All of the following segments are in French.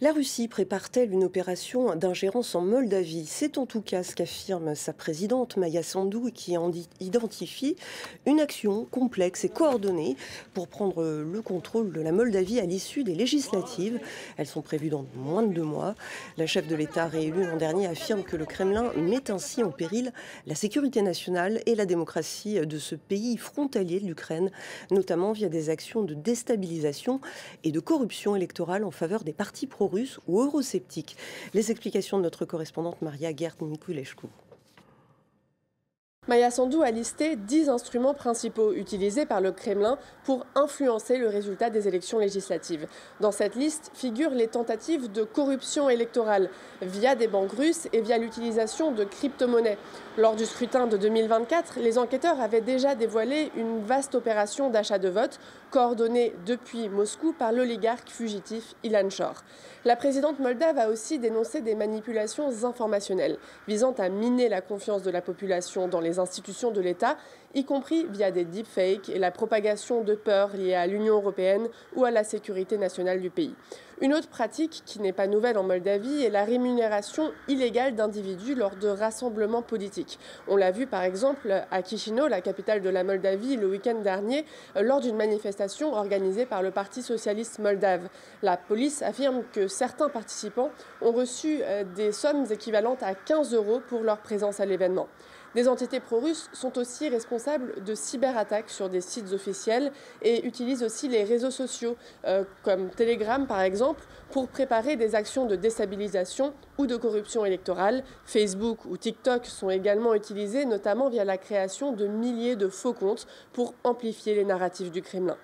La Russie prépare-t-elle une opération d'ingérence en Moldavie? C'est en tout cas ce qu'affirme sa présidente Maya Sandu qui identifie une action complexe et coordonnée pour prendre le contrôle de la Moldavie à l'issue des législatives. Elles sont prévues dans moins de 2 mois. La chef de l'État réélue l'an dernier affirme que le Kremlin met ainsi en péril la sécurité nationale et la démocratie de ce pays frontalier de l'Ukraine, notamment via des actions de déstabilisation et de corruption électorale en faveur des partis pro-russes ou eurosceptiques. Les explications de notre correspondante Maria Gert-Niculescu. Maya Sandu a listé 10 instruments principaux utilisés par le Kremlin pour influencer le résultat des élections législatives. Dans cette liste figurent les tentatives de corruption électorale via des banques russes et via l'utilisation de crypto-monnaies. Lors du scrutin de 2024, les enquêteurs avaient déjà dévoilé une vaste opération d'achat de vote coordonnée depuis Moscou par l'oligarque fugitif Ilan Shor. La présidente moldave a aussi dénoncé des manipulations informationnelles visant à miner la confiance de la population dans les institutions de l'État, y compris via des deepfakes et la propagation de peurs liées à l'Union européenne ou à la sécurité nationale du pays. Une autre pratique qui n'est pas nouvelle en Moldavie est la rémunération illégale d'individus lors de rassemblements politiques. On l'a vu par exemple à Chisinau, la capitale de la Moldavie, le week-end dernier, lors d'une manifestation organisée par le Parti socialiste moldave. La police affirme que certains participants ont reçu des sommes équivalentes à 15 € pour leur présence à l'événement. Des entités pro-russes sont aussi responsables de cyberattaques sur des sites officiels et utilisent aussi les réseaux sociaux, comme Telegram par exemple, pour préparer des actions de déstabilisation ou de corruption électorale. Facebook ou TikTok sont également utilisés, notamment via la création de milliers de faux comptes pour amplifier les narratifs du Kremlin.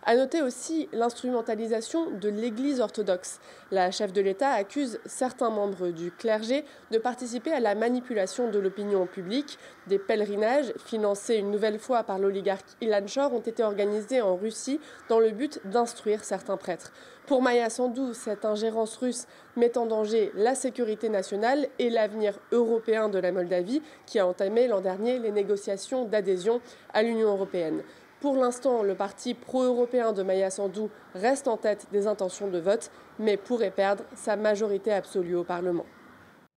À noter aussi l'instrumentalisation de l'Église orthodoxe. La chef de l'État accuse certains membres du clergé de participer à la manipulation de l'opinion publique. Des pèlerinages, financés une nouvelle fois par l'oligarque Ilan Shor, ont été organisés en Russie dans le but d'instruire certains prêtres. Pour Maya Sandu, cette ingérence russe met en danger la sécurité nationale et l'avenir européen de la Moldavie, qui a entamé l'an dernier les négociations d'adhésion à l'Union européenne. Pour l'instant, le parti pro-européen de Maya Sandu reste en tête des intentions de vote, mais pourrait perdre sa majorité absolue au Parlement.